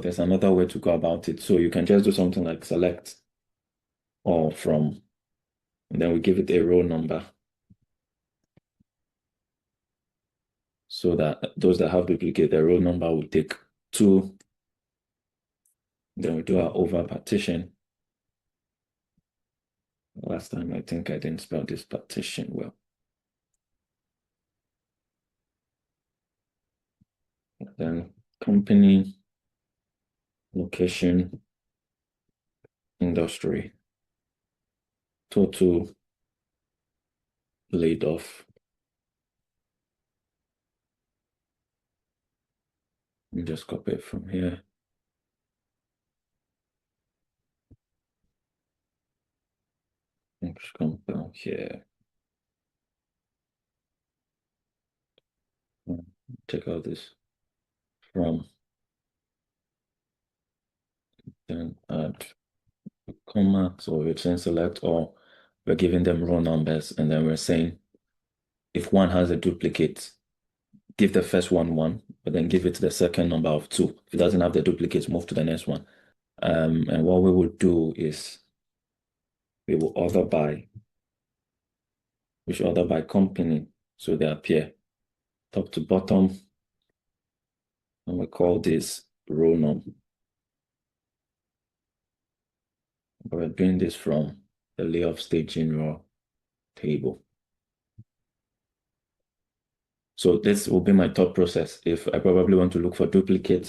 there's another way to go about it. So you can just do something like select all from, and then we give it a row number so that those that have duplicate, the row number will take 2. Then we do our over partition. Last time, I think I didn't spell this partition well. Then company, location, industry, total laid off. Let me just copy it from here. Let's come down here. Take out this from, then add a comma. So we're saying select all, we're giving them row numbers, and then we're saying if one has a duplicate, give the first one 1, but then give it the second number of 2. If it doesn't have the duplicates, move to the next one. And what we will do is we will order by, we should order by company, so they appear top to bottom, and we call this row num. We're doing this from the layoff staging raw table. So this will be my thought process. If I probably want to look for duplicates,